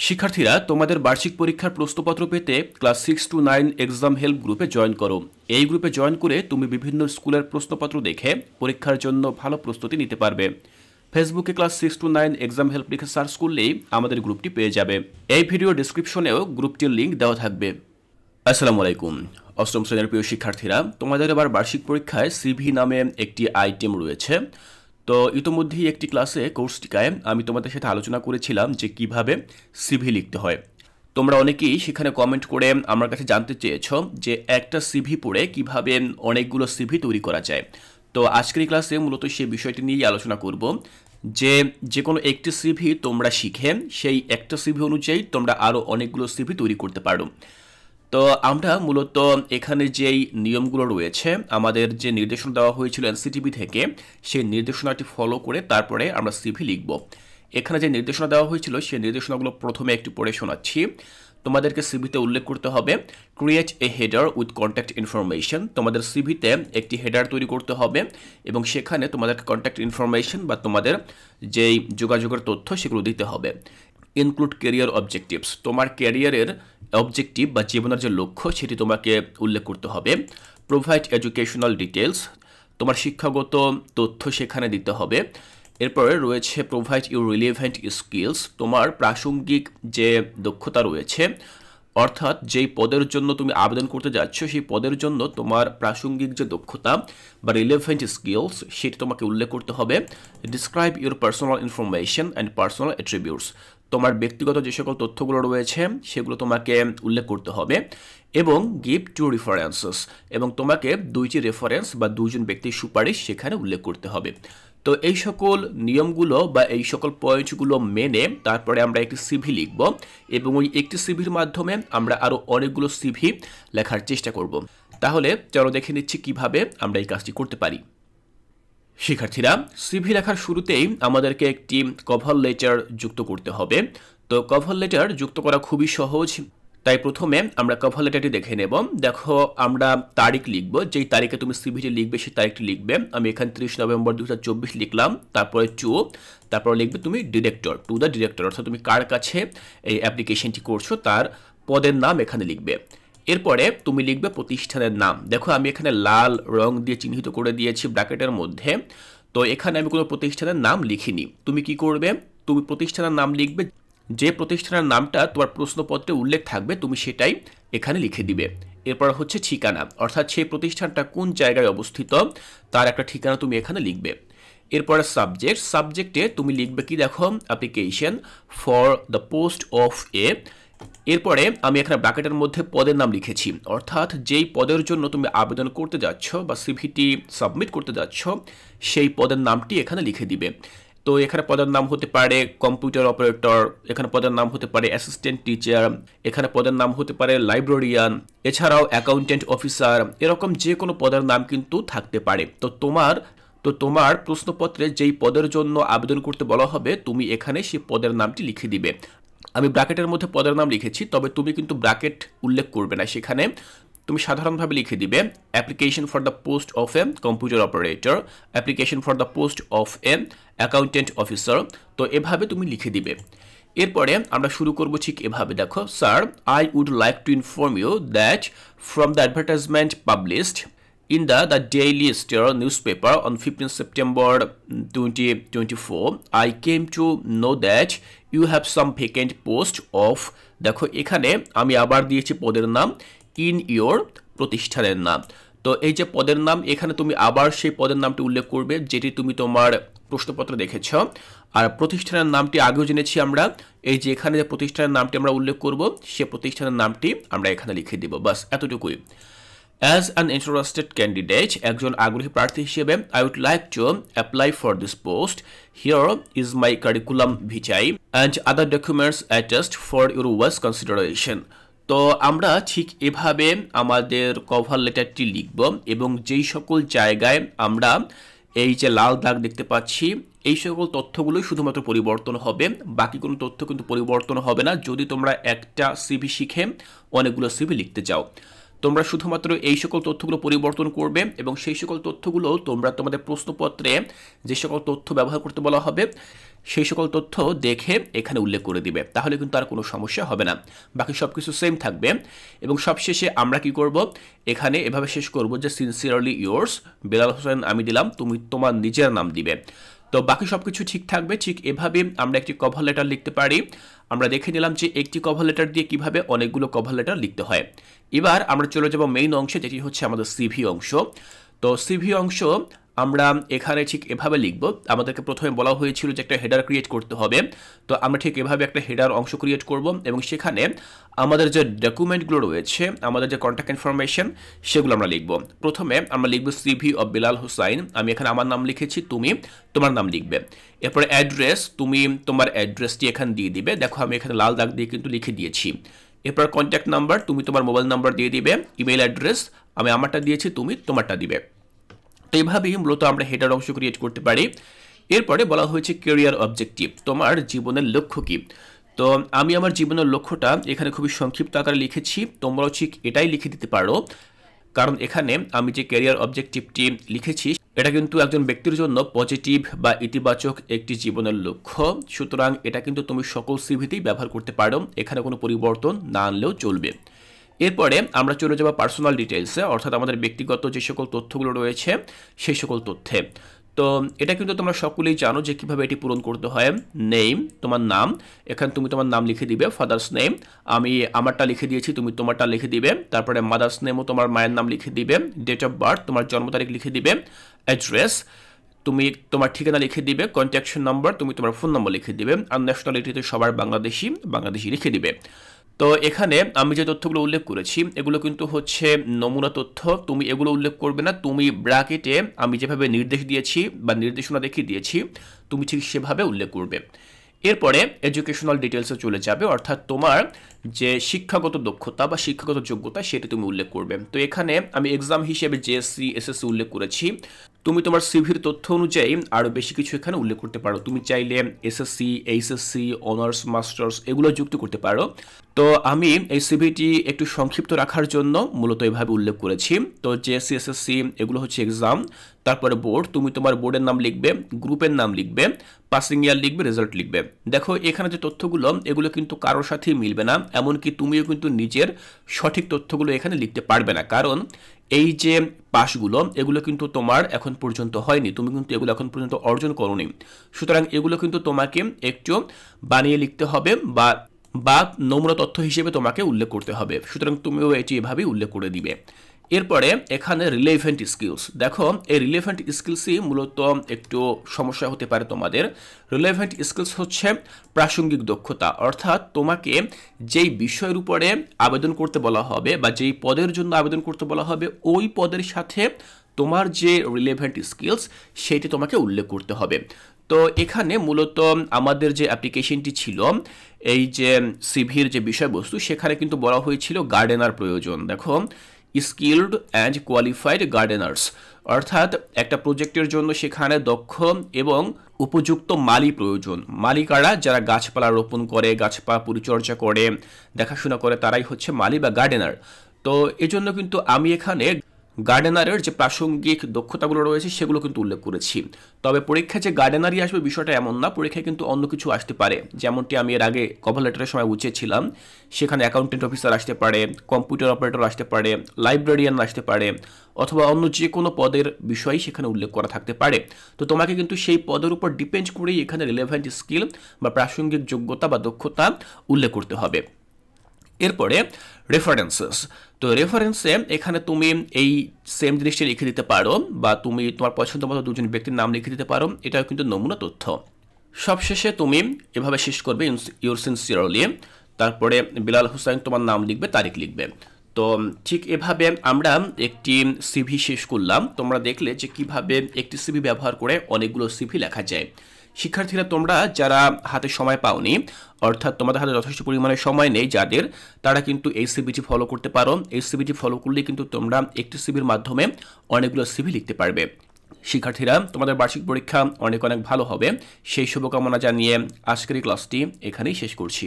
শিক্ষার্থীরা তোমাদের বার্ষিক পরীক্ষার প্রশ্নপত্র পেতে ক্লাস 6 to 9 এক্সাম হেল্প গ্রুপে জয়েন করো। এই গ্রুপে জয়েন করে তুমি বিভিন্ন স্কুলের প্রশ্নপত্র দেখে পরীক্ষার জন্য ভালো প্রস্তুতি নিতে পারবে। ফেসবুকে ক্লাস 6 to 9 এক্সাম হেল্প লিখে সার্চ করলেই আমাদের গ্রুপটি পেয়ে যাবে। এই ভিডিও ডেসক্রিপশনেও গ্রুপটির লিঙ্ক দেওয়া থাকবে। আসসালামু আলাইকুম। অষ্টম শ্রেণীর প্রিয় শিক্ষার্থীরা, তোমাদের এবার বার্ষিক পরীক্ষায় সিভি নামে একটি আইটেম রয়েছে। তো ইতোমধ্যেই একটি ক্লাসে কোর্সটিকায় আমি তোমাদের সাথে আলোচনা করেছিলাম যে কিভাবে সিভি লিখতে হয়। তোমরা অনেকেই সেখানে কমেন্ট করে আমার কাছে জানতে চেয়েছো যে একটা সিভি পড়ে কিভাবে অনেকগুলো সিভি তৈরি করা যায়। তো আজকের ক্লাসে মূলত সেই বিষয়টি নিয়েই আলোচনা করব যে কোনো একটি সিভি তোমরা শিখে সেই একটা সিভি অনুযায়ী তোমরা আরও অনেকগুলো সিভি তৈরি করতে পারো। তো আমরা মূলত এখানে যেই নিয়মগুলো রয়েছে, আমাদের যে নির্দেশনা দেওয়া হয়েছিল এনসিটিভি থেকে, সেই নির্দেশনাটি ফলো করে তারপরে আমরা সিভি লিখব। এখানে যে নির্দেশনা দেওয়া হয়েছিল সেই নির্দেশনাগুলো প্রথমে একটু পড়ে শোনাচ্ছি। তোমাদেরকে সিভিতে উল্লেখ করতে হবে create a header with contact information. তোমাদের সিভিতে একটি হেডার তৈরি করতে হবে এবং সেখানে তোমাদের কন্ট্যাক্ট ইনফরমেশন বা তোমাদের যেই যোগাযোগের তথ্য সেগুলো দিতে হবে। ইনক্লুড ক্যারিয়ার অবজেক্টিভস, তোমার ক্যারিয়ারের অবজেক্টিভ বা জীবনের যে লক্ষ্য সেটি তোমাকে উল্লেখ করতে হবে। প্রোভাইড এডুকেশনাল ডিটেলস, তোমার শিক্ষাগত তথ্য সেখানে দিতে হবে। এরপরে রয়েছে প্রোভাইড ইউর রিলেভেন্ট স্কিলস, তোমার প্রাসঙ্গিক যে দক্ষতা রয়েছে, অর্থাৎ যেই পদের জন্য তুমি আবেদন করতে যাচ্ছ সেই পদের জন্য তোমার প্রাসঙ্গিক যে দক্ষতা বা রিলেভেন্ট স্কিলস সেটি তোমাকে উল্লেখ করতে হবে। Describe your personal information and personal attributes, তোমার ব্যক্তিগত যে সকল তথ্যগুলো রয়েছে সেগুলো তোমাকে উল্লেখ করতে হবে। এবং গিভ টু রেফারেন্সেস, এবং তোমাকে দুইটি রেফারেন্স বা দুজন ব্যক্তির সুপারিশ সেখানে উল্লেখ করতে হবে। তো এই সকল নিয়মগুলো বা এই সকল পয়েন্টগুলো মেনে তারপরে আমরা একটি সিভি লিখব এবং ওই একটি সিভির মাধ্যমে আমরা আরও অনেকগুলো সিভি লেখার চেষ্টা করব। তাহলে চলো দেখে নিচ্ছি কিভাবে আমরা এই কাজটি করতে পারি। শিক্ষার্থীরা, সিভি লেখার শুরুতেই আমাদেরকে একটি কভার লেটার যুক্ত করতে হবে। তো কভার লেটার যুক্ত করা খুবই সহজ, তাই প্রথমে আমরা কভার লেটারটি দেখে নেব। দেখো, আমরা তারিখ লিখব, যেই তারিখে তুমি সিভিটি লিখবে সেই তারিখটি লিখবে। আমি এখানে 30 নভেম্বর 2024 লিখলাম, তারপরে তারপর লিখবে তুমি ডিরেক্টর, টু দ্য ডিরেক্টর, অর্থাৎ তুমি কার কাছে এই অ্যাপ্লিকেশনটি করছো তার পদের নাম এখানে লিখবে। এরপরে তুমি লিখবে প্রতিষ্ঠানের নাম। দেখো, আমি এখানে লাল রং দিয়ে চিহ্নিত করে দিয়েছি ব্র্যাকেটের মধ্যে। তো এখানে আমি কোনো প্রতিষ্ঠানের নাম লিখিনি। তুমি কি করবে, তুমি প্রতিষ্ঠানের নাম লিখবে, যে প্রতিষ্ঠানের নামটা তোমার প্রশ্নপত্রে উল্লেখ থাকবে তুমি সেটাই এখানে লিখে দিবে। এরপর হচ্ছে ঠিকানা, অর্থাৎ সেই প্রতিষ্ঠানটা কোন জায়গায় অবস্থিত তার একটা ঠিকানা তুমি এখানে লিখবে। এরপরে সাবজেক্টে তুমি লিখবে কি, দেখো, application for the post of a. এরপরে আমি এখানে ব্র্যাকেটের মধ্যে পদের নাম লিখেছি, অর্থাৎ যেই পদের জন্য তুমি আবেদন করতে যাচ্ছ বা সিভিটি সাবমিট করতে যাচ্ছ সেই পদের নামটি এখানে লিখে দিবে। তো এখানে পদের নাম হতে পারে কম্পিউটার অপারেটর, এখানে পদের নাম হতে পারে অ্যাসিস্ট্যান্ট টিচার, এখানে পদের নাম হতে পারে লাইব্রেরিয়ান, এছাড়াও অ্যাকাউন্টেন্ট অফিসার, এরকম যে কোনো পদের নাম কিন্তু থাকতে পারে। তো তোমার প্রশ্নপত্রে যেই পদের জন্য আবেদন করতে বলা হবে তুমি এখানে সেই পদের নামটি লিখে দিবে। আমি ব্র্যাকেটের মধ্যে পদের নাম লিখেছি, তবে তুমি কিন্তু ব্র্যাকেট উল্লেখ করবে না, সেখানে তুমি সাধারণভাবে লিখে দিবে application for the post of a computer operator, application for the post of A accountant officer. তো এভাবে তুমি লিখে দিবে। এরপরে আমরা শুরু করব ঠিক এভাবে। দেখো, sir, I would like to inform you that from the advertisement published in the Daily Star newspaper on 15 September 2024, I came to know that you have some vacant post of, দেখো এখানে আমি আবার দিয়েছি পদের নাম ইন ইয়োর, প্রতিষ্ঠানের নাম। তো এই যে পদের নাম, এখানে তুমি আবার সেই পদের নামটি উল্লেখ করবে যেটি তুমি তোমার প্রশ্নপত্র দেখেছ। আর প্রতিষ্ঠানের নামটি আগেও জেনেছি আমরা, এই যে এখানে যে প্রতিষ্ঠানের নামটি আমরা উল্লেখ করব সে প্রতিষ্ঠানের নামটি আমরা এখানে লিখে দিব। বাস এতটুকুই। As an interested candidate, একজন আগ্রহী প্রার্থী হিসেবে I would like to apply for this post. Here is my curriculum vitae and other documents attached for your wise consideration. তো আমরা ঠিক এভাবে আমাদের কভার লেটারটি লিখব এবং যেই সকল জায়গায় আমরা এই যে লাল দাগ দেখতে পাচ্ছি এই সকল তথ্যগুলোই শুধুমাত্র পরিবর্তন হবে, বাকি কোনো তথ্য কিন্তু পরিবর্তন হবে না। যদি তোমরা একটা সিভি শিখে অনেকগুলো সিভি লিখতে চাও, তোমরা শুধুমাত্র এই সকল তথ্যগুলো পরিবর্তন করবে এবং সেই সকল তথ্যগুলো তোমরা তোমাদের প্রশ্নপত্রে যে সকল তথ্য ব্যবহার করতে বলা হবে সেই সকল তথ্য দেখে এখানে উল্লেখ করে দিবে, তাহলে কিন্তু আর কোনো সমস্যা হবে না। বাকি সব কিছু সেম থাকবে। এবং সবশেষে আমরা কি করব, এখানে এভাবে শেষ করব যে সিনসিয়ারলি ইয়োর্স বেলাল হোসেন আমি দিলাম, তুমি তোমার নিজের নাম দিবে। তো বাকি সব কিছু ঠিক থাকবে। ঠিক এভাবে আমরা একটি কভার লেটার লিখতে পারি। আমরা দেখে নিলাম যে একটি কভার লেটার দিয়ে কিভাবে অনেকগুলো কভার লেটার লিখতে হয়। এবার আমরা চলে যাব মেইন অংশে, যেটি হচ্ছে আমাদের সিভি অংশ। তো সিভি অংশ আমরা এখানে ঠিক এভাবে লিখব। আমাদেরকে প্রথমে বলা হয়েছিল যে একটা হেডার ক্রিয়েট করতে হবে। তো আমরা ঠিক এভাবে একটা হেডার অংশ ক্রিয়েট করব এবং সেখানে আমাদের যে ডকুমেন্টগুলো রয়েছে, আমাদের যে কন্ট্যাক্ট ইনফরমেশন, সেগুলো আমরা লিখব। প্রথমে আমরা লিখব সিভি অফ বেলাল হোসাইন। আমি এখানে আমার নাম লিখেছি, তুমি তোমার নাম লিখবে। এরপরে অ্যাড্রেস, তুমি তোমার অ্যাড্রেসটি এখানে দিয়ে দিবে। দেখো আমি এখানে লাল দাগ দিয়ে কিন্তু লিখে দিয়েছি। এরপর কন্ট্যাক্ট নাম্বার, তুমি তোমার মোবাইল নাম্বার দিয়ে দিবে। ইমেল অ্যাড্রেস আমি আমারটা দিয়েছি, তুমি তোমারটা দিবে। তো এইভাবেই মূলত আমরা হেডার অংশ ক্রিয়েট করতে পারি। এরপরে বলা হয়েছে ক্যারিয়ার অবজেক্টিভ, তোমার জীবনের লক্ষ্য কী। তো আমি আমার জীবনের লক্ষ্যটা এখানে খুবই সংক্ষিপ্ত আকারে লিখেছি, তোমরাও ঠিক এটাই লিখে দিতে পারো। কারণ এখানে আমি যে ক্যারিয়ার অবজেক্টিভটি লিখেছি এটা কিন্তু একজন ব্যক্তির জন্য পজিটিভ বা ইতিবাচক একটি জীবনের লক্ষ্য। সুতরাং এটা কিন্তু তুমি সকল সিভিতেই ব্যবহার করতে পারো, এখানে কোনো পরিবর্তন না আনলেও চলবে। এরপরে আমরা চলে যাব পার্সোনাল ডিটেলসে, অর্থাৎ আমাদের ব্যক্তিগত যে সকল তথ্যগুলো রয়েছে সেই সকল তথ্যে। তো এটা কিন্তু তোমরা সকলেই জানো যে কিভাবে এটি পূরণ করতে হয়। নেম, তোমার নাম, এখানে তুমি তোমার নাম লিখে দিবে। ফাদার্স নেম, আমি আমারটা লিখে দিয়েছি, তুমি তোমারটা লিখে দিবে। তারপরে মাদার্স নেমও তোমার মায়ের নাম লিখে দিবে। ডেট অফ বার্থ, তোমার জন্ম তারিখ লিখে দিবে। অ্যাড্রেস, তুমি তোমার ঠিকানা লিখে দিবে। কন্ট্যাক্ট নাম্বার, তুমি তোমার ফোন নম্বর লিখে দিবে। আর ন্যাশনালিটিতে সবার বাংলাদেশি লিখে দিবে। তো এখানে আমি যে তথ্যগুলো উল্লেখ করেছি এগুলো কিন্তু হচ্ছে নমুনা তথ্য, তুমি এগুলো উল্লেখ করবে না। তুমি ব্র্যাকেটে আমি যেভাবে নির্দেশ দিয়েছি বা নির্দেশনা দেখিয়ে দিয়েছি তুমি ঠিক সেভাবে উল্লেখ করবে। এরপরে এডুকেশনাল ডিটেলসে চলে যাবে, অর্থাৎ তোমার যে শিক্ষাগত দক্ষতা বা শিক্ষাগত যোগ্যতা সেটি তুমি উল্লেখ করবে। তো এখানে আমি এক্সাম হিসেবে জেএসসি এসএসসি উল্লেখ করেছি। তুমি তোমার সিভির তথ্য অনুযায়ী আরও বেশি কিছু এখানে উল্লেখ করতে পারো। তুমি চাইলে এসএসসি, এইচএসসি, অনার্স, মাস্টার্স এগুলো যুক্ত করতে পারো। তো আমি এই সিভিটি একটু সংক্ষিপ্ত রাখার জন্য মূলত এভাবে উল্লেখ করেছি। তো জেএসসি এসএসসি এগুলো হচ্ছে এক্সাম, তারপরে বোর্ড, তুমি তোমার বোর্ডের নাম লিখবে, গ্রুপের নাম লিখবে, পাসিং ইয়ার লিখবে, রেজাল্ট লিখবে। দেখো এখানে যে তথ্যগুলো এগুলো কিন্তু কারোর সাথেই মিলবে না, এমনকি তুমিও কিন্তু নিজের সঠিক তথ্যগুলো এখানে লিখতে পারবে না। কারণ এই যে পাসগুলো এগুলো কিন্তু তোমার এখন পর্যন্ত হয়নি, তুমি কিন্তু এগুলো এখন পর্যন্ত অর্জন করোনি। সুতরাং এগুলো কিন্তু তোমাকে একটু বানিয়ে লিখতে হবে বা নমুনা তথ্য হিসেবে তোমাকে উল্লেখ করতে হবে। সুতরাং তুমিও এটি এভাবেই উল্লেখ করে দিবে। এরপরে এখানে রিলেভেন্ট স্কিলস, দেখো এই রিলেভেন্ট স্কিলসই মূলত একটু সমস্যা হতে পারে তোমাদের। রিলেভেন্ট স্কিলস হচ্ছে প্রাসঙ্গিক দক্ষতা, অর্থাৎ তোমাকে যেই বিষয়ের উপরে আবেদন করতে বলা হবে বা যেই পদের জন্য আবেদন করতে বলা হবে ওই পদের সাথে তোমার যে রিলেভেন্ট স্কিলস সেটি তোমাকে উল্লেখ করতে হবে। তো এখানে মূলত আমাদের যে অ্যাপ্লিকেশনটি ছিল, এই যে সিভির যে বিষয়বস্তু সেখানে কিন্তু বলা হয়েছিল গার্ডেনার প্রয়োজন। দেখো স্কিলড অ্যান্ড কোয়ালিফাইড গার্ডেনার্স, অর্থাৎ একটা প্রজেক্টের জন্য সেখানে দক্ষ এবং উপযুক্ত মালি প্রয়োজন। মালি কারা? যারা গাছপালা রোপণ করে, গাছপালা পরিচর্যা করে, দেখাশোনা করে, তারাই হচ্ছে মালি বা গার্ডেনার। তো এজন্য কিন্তু আমি এখানে গার্ডেনারের যে প্রাসঙ্গিক দক্ষতাগুলো রয়েছে সেগুলো কিন্তু উল্লেখ করেছি। তবে পরীক্ষায় যে গার্ডেনারই আসবে বিষয়টা এমন না, পরীক্ষায় কিন্তু অন্য কিছু আসতে পারে। যেমনটি আমি এর আগে কভার লেটারের সময় বুঝিয়েছিলাম, সেখানে অ্যাকাউন্টেন্ট অফিসার আসতে পারে, কম্পিউটার অপারেটর আসতে পারে, লাইব্রেরিয়ান আসতে পারে, অথবা অন্য যে কোনো পদের বিষয় সেখানে উল্লেখ করা থাকতে পারে। তো তোমাকে কিন্তু সেই পদের উপর ডিপেন্ড করেই এখানে রিলেভেন্ট স্কিল বা প্রাসঙ্গিক যোগ্যতা বা দক্ষতা উল্লেখ করতে হবে। এরপরে রেফারেন্সেস, তো রেফারেন্সে এখানে তুমি এই সেম জিনিসটা লিখে দিতে পারো বা তুমি তোমার পছন্দ মতো দুজন ব্যক্তির নাম লিখে দিতে পারো, এটাও কিন্তু নমুনা তথ্য। সবশেষে তুমি এভাবে শেষ করবে ইউর সিনসিয়ারলি, তারপরে বেলাল হোসাইন তোমার নাম লিখবে, তারিখ লিখবে। তো ঠিক এভাবে আমরা একটি সিভি শেষ করলাম। তোমরা দেখলে যে কিভাবে একটি সিভি ব্যবহার করে অনেকগুলো সিভি লেখা যায়। শিক্ষার্থীরা তোমরা যারা হাতে সময় পাওনি, অর্থাৎ তোমাদের হাতে যথেষ্ট পরিমাণে সময় নেই যাদের, তারা কিন্তু এই সিভিটি ফলো করতে পারো। এই সিভিটি ফলো করলে কিন্তু তোমরা একটি সিভির মাধ্যমে অনেকগুলো সিভি লিখতে পারবে। শিক্ষার্থীরা তোমাদের বার্ষিক পরীক্ষা অনেক অনেক ভালো হবে, সেই শুভকামনা জানিয়ে আজকের এই ক্লাসটি এখানেই শেষ করছি।